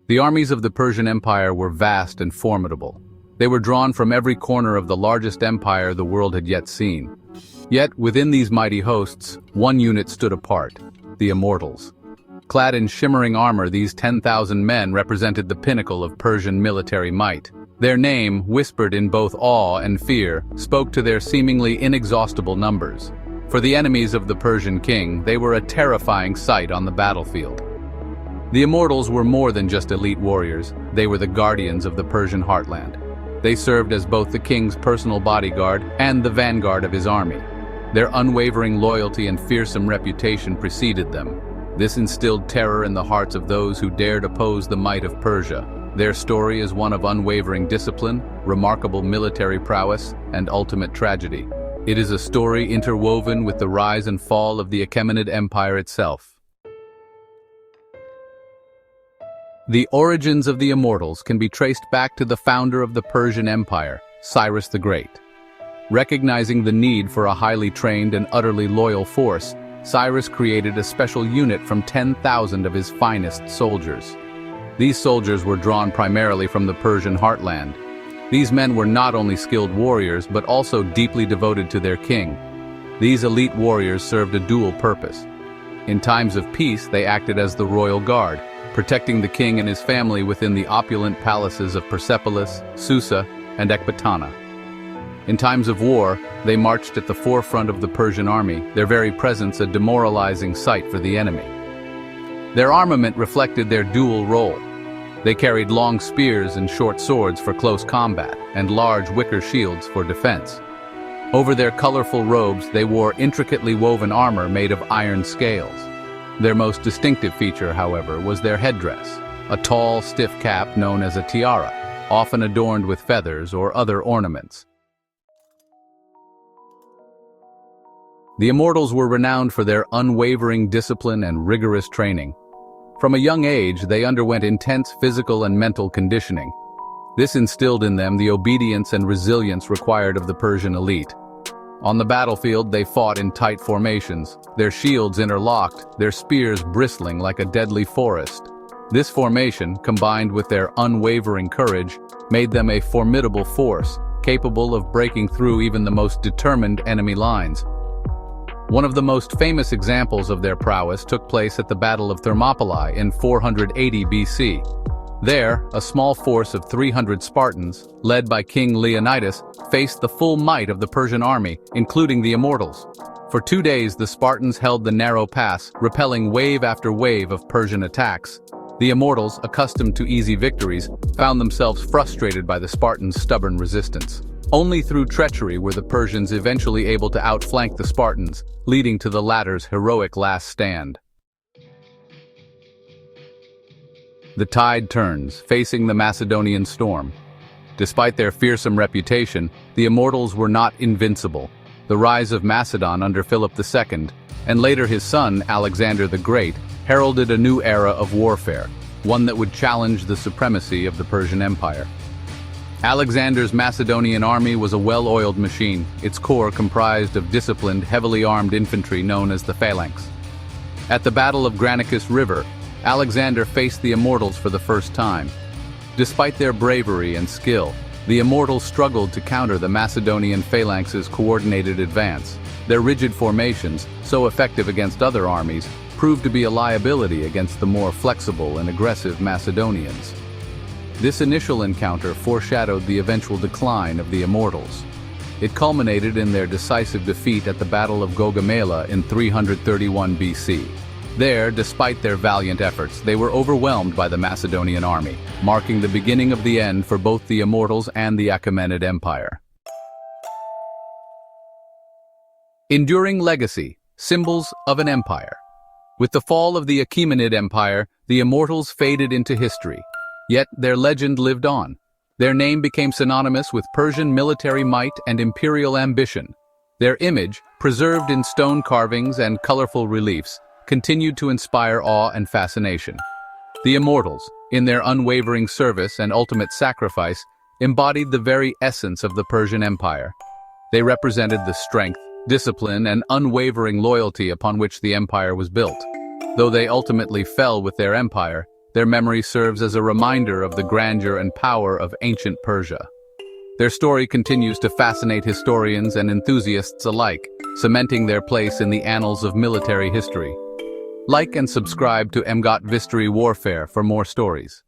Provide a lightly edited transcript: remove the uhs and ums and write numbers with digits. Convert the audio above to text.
The armies of the Persian Empire were vast and formidable. They were drawn from every corner of the largest empire the world had yet seen. Yet, within these mighty hosts, one unit stood apart: the Immortals. Clad in shimmering armor, these 10,000 men represented the pinnacle of Persian military might. Their name, whispered in both awe and fear, spoke to their seemingly inexhaustible numbers. For the enemies of the Persian king, they were a terrifying sight on the battlefield. The Immortals were more than just elite warriors. They were the guardians of the Persian heartland. They served as both the king's personal bodyguard and the vanguard of his army. Their unwavering loyalty and fearsome reputation preceded them. This instilled terror in the hearts of those who dared oppose the might of Persia. Their story is one of unwavering discipline, remarkable military prowess, and ultimate tragedy. It is a story interwoven with the rise and fall of the Achaemenid Empire itself. The origins of the Immortals can be traced back to the founder of the Persian Empire, Cyrus the Great. Recognizing the need for a highly trained and utterly loyal force, Cyrus created a special unit from 10,000 of his finest soldiers. These soldiers were drawn primarily from the Persian heartland. These men were not only skilled warriors but also deeply devoted to their king. These elite warriors served a dual purpose. In times of peace, they acted as the royal guard, protecting the king and his family within the opulent palaces of Persepolis, Susa, and Ecbatana. In times of war, they marched at the forefront of the Persian army, their very presence a demoralizing sight for the enemy. Their armament reflected their dual role. They carried long spears and short swords for close combat, and large wicker shields for defense. Over their colorful robes, they wore intricately woven armor made of iron scales. Their most distinctive feature, however, was their headdress, a tall, stiff cap known as a tiara, often adorned with feathers or other ornaments. The Immortals were renowned for their unwavering discipline and rigorous training. From a young age, they underwent intense physical and mental conditioning. This instilled in them the obedience and resilience required of the Persian elite. On the battlefield, they fought in tight formations, their shields interlocked, their spears bristling like a deadly forest. This formation, combined with their unwavering courage, made them a formidable force, capable of breaking through even the most determined enemy lines. One of the most famous examples of their prowess took place at the Battle of Thermopylae in 480 BC. There, a small force of 300 Spartans, led by King Leonidas, faced the full might of the Persian army, including the Immortals. For 2 days, the Spartans held the narrow pass, repelling wave after wave of Persian attacks. The Immortals, accustomed to easy victories, found themselves frustrated by the Spartans' stubborn resistance. Only through treachery were the Persians eventually able to outflank the Spartans, leading to the latter's heroic last stand. The tide turns, facing the Macedonian storm. Despite their fearsome reputation, the Immortals were not invincible. The rise of Macedon under Philip II, and later his son, Alexander the Great, heralded a new era of warfare, one that would challenge the supremacy of the Persian Empire. Alexander's Macedonian army was a well-oiled machine, its core comprised of disciplined, heavily armed infantry known as the phalanx. At the Battle of Granicus River, Alexander faced the Immortals for the first time. Despite their bravery and skill, the Immortals struggled to counter the Macedonian phalanx's coordinated advance. Their rigid formations, so effective against other armies, proved to be a liability against the more flexible and aggressive Macedonians. This initial encounter foreshadowed the eventual decline of the Immortals. It culminated in their decisive defeat at the Battle of Gaugamela in 331 BC. There, despite their valiant efforts, they were overwhelmed by the Macedonian army, marking the beginning of the end for both the Immortals and the Achaemenid Empire. Enduring legacy, symbols of an empire. With the fall of the Achaemenid Empire, the Immortals faded into history. Yet their legend lived on. Their name became synonymous with Persian military might and imperial ambition. Their image, preserved in stone carvings and colorful reliefs, continued to inspire awe and fascination. The Immortals, in their unwavering service and ultimate sacrifice, embodied the very essence of the Persian Empire. They represented the strength, discipline, and unwavering loyalty upon which the empire was built. Though they ultimately fell with their empire, Their memory serves as a reminder of the grandeur and power of ancient Persia. Their story continues to fascinate historians and enthusiasts alike, cementing their place in the annals of military history. Like and subscribe to MGOT History Warfare for more stories.